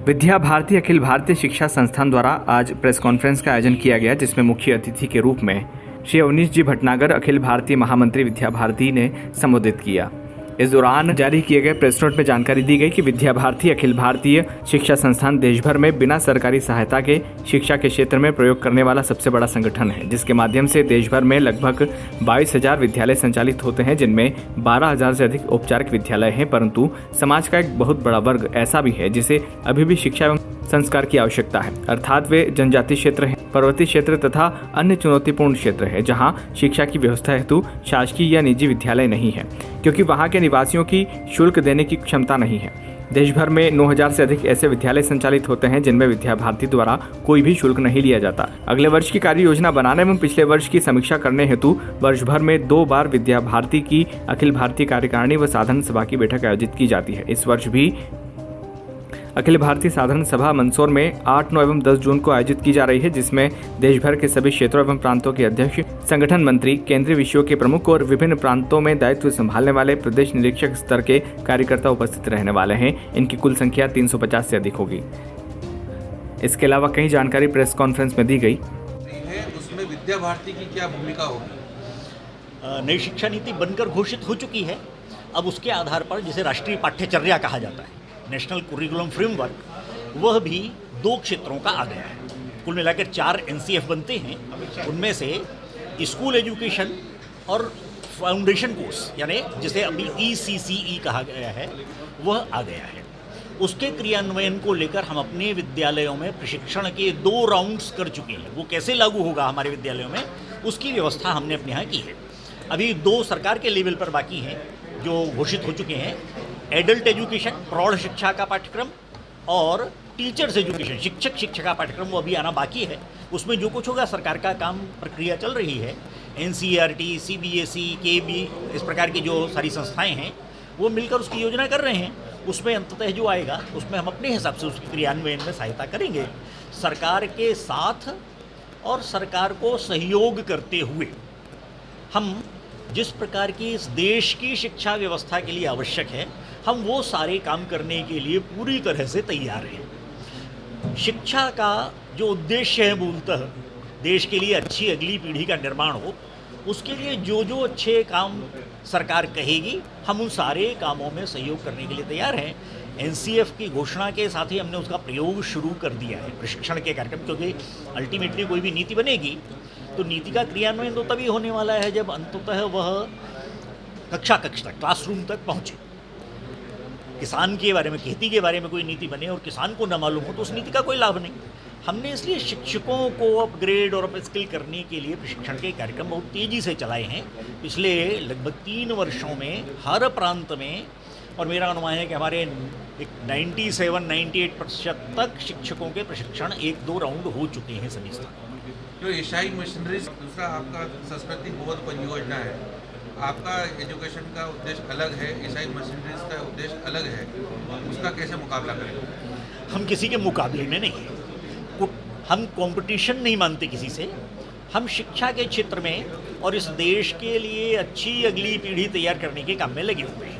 विद्या भारती अखिल भारतीय शिक्षा संस्थान द्वारा आज प्रेस कॉन्फ्रेंस का आयोजन किया गया, जिसमें मुख्य अतिथि के रूप में श्री अवनीश जी भटनागर अखिल भारतीय महामंत्री विद्या भारती ने संबोधित किया। इस दौरान जारी किए गए प्रेस नोट में जानकारी दी गई कि विद्या भारती अखिल भारतीय शिक्षा संस्थान देश भर में बिना सरकारी सहायता के शिक्षा के क्षेत्र में प्रयोग करने वाला सबसे बड़ा संगठन है, जिसके माध्यम से देश भर में लगभग 22,000 विद्यालय संचालित होते हैं, जिनमें 12,000 से अधिक औपचारिक विद्यालय हैं। परंतु समाज का एक बहुत बड़ा वर्ग ऐसा भी है जिसे अभी भी शिक्षा एवं संस्कार की आवश्यकता है, अर्थात वे जनजातीय क्षेत्र हैं, पर्वतीय क्षेत्र तथा अन्य चुनौतीपूर्ण क्षेत्र है, जहां शिक्षा की व्यवस्था हेतु शासकीय या निजी विद्यालय नहीं है, क्योंकि वहां के निवासियों की शुल्क देने की क्षमता नहीं है। देश भर में 9,000 से अधिक ऐसे विद्यालय संचालित होते हैं जिनमें विद्या भारती द्वारा कोई भी शुल्क नहीं लिया जाता। अगले वर्ष की कार्य योजना बनाने एवं पिछले वर्ष की समीक्षा करने हेतु वर्ष भर में 2 बार विद्या भारती की अखिल भारतीय कार्यकारिणी व साधारण सभा की बैठक आयोजित की जाती है। इस वर्ष भी अखिल भारतीय साधारण सभा मंदसौर में 8, 9 एवं 10 जून को आयोजित की जा रही है, जिसमें देश भर के सभी क्षेत्रों एवं प्रांतों के अध्यक्ष, संगठन मंत्री, केंद्रीय विषयों के प्रमुख और विभिन्न प्रांतों में दायित्व संभालने वाले प्रदेश निरीक्षक स्तर के कार्यकर्ता उपस्थित रहने वाले हैं। इनकी कुल संख्या 350 से अधिक होगी। इसके अलावा कई जानकारी प्रेस कॉन्फ्रेंस में दी गई। उसमें विद्या भारती की क्या भूमिका होगी? नई शिक्षा नीति बनकर घोषित हो चुकी है। अब उसके आधार पर जिसे राष्ट्रीय पाठ्यचर्या कहा जाता है, नेशनल कुरिकुलम फ्रेमवर्क, वह भी 2 क्षेत्रों का आ गया है। कुल मिलाकर 4 NCF बनते हैं। उनमें से स्कूल एजुकेशन और फाउंडेशन कोर्स, यानी जिसे अभी ECCE कहा गया है, वह आ गया है। उसके क्रियान्वयन को लेकर हम अपने विद्यालयों में प्रशिक्षण के 2 राउंड्स कर चुके हैं। वो कैसे लागू होगा हमारे विद्यालयों में, उसकी व्यवस्था हमने अपने यहाँ की है। अभी 2 सरकार के लेवल पर बाकी हैं जो घोषित हो चुके हैं। एडल्ट एजुकेशन, प्रौढ़ शिक्षा का पाठ्यक्रम, और टीचर्स एजुकेशन, शिक्षक शिक्षा का पाठ्यक्रम, वो अभी आना बाकी है। उसमें जो कुछ होगा, सरकार का काम प्रक्रिया चल रही है। NCERT, CBSE, KB, इस प्रकार की जो सारी संस्थाएं हैं वो मिलकर उसकी योजना कर रहे हैं। उसमें अंततः जो आएगा उसमें हम अपने हिसाब से उसके क्रियान्वयन में सहायता करेंगे, सरकार के साथ और सरकार को सहयोग करते हुए। हम जिस प्रकार की इस देश की शिक्षा व्यवस्था के लिए आवश्यक है, हम वो सारे काम करने के लिए पूरी तरह से तैयार हैं। शिक्षा का जो उद्देश्य है, मूलतः देश के लिए अच्छी अगली पीढ़ी का निर्माण हो, उसके लिए जो जो अच्छे काम सरकार कहेगी, हम उन सारे कामों में सहयोग करने के लिए तैयार हैं। NCF की घोषणा के साथ ही हमने उसका प्रयोग शुरू कर दिया है, प्रशिक्षण के कार्यक्रम, क्योंकि अल्टीमेटली कोई भी नीति बनेगी तो नीति का क्रियान्वयन तो तभी होने वाला है जब अंततः वह कक्षा तक, क्लासरूम तक पहुँचे। किसान के बारे में, खेती के बारे में कोई नीति बने और किसान को न मालूम हो तो उस नीति का कोई लाभ नहीं। हमने इसलिए शिक्षकों को अपग्रेड और अपस्किल करने के लिए प्रशिक्षण के कार्यक्रम बहुत तेज़ी से चलाए हैं पिछले लगभग 3 वर्षों में हर प्रांत में। और मेरा अनुमान है कि हमारे 97-98% तक शिक्षकों के प्रशिक्षण 1-2 राउंड हो चुके हैं सभी स्थानों। जो ईसाई मशीनरी, दूसरा आपका संस्कृति बोध परियोजना है, आपका एजुकेशन का उद्देश्य अलग है, ईसाई मशीनरीज का उद्देश्य अलग है, उसका कैसे मुकाबला करेंगे? हम किसी के मुकाबले में नहीं हैं, हम कंपटीशन नहीं मानते किसी से। हम शिक्षा के क्षेत्र में और इस देश के लिए अच्छी अगली पीढ़ी तैयार करने के काम में लगे हुए हैं।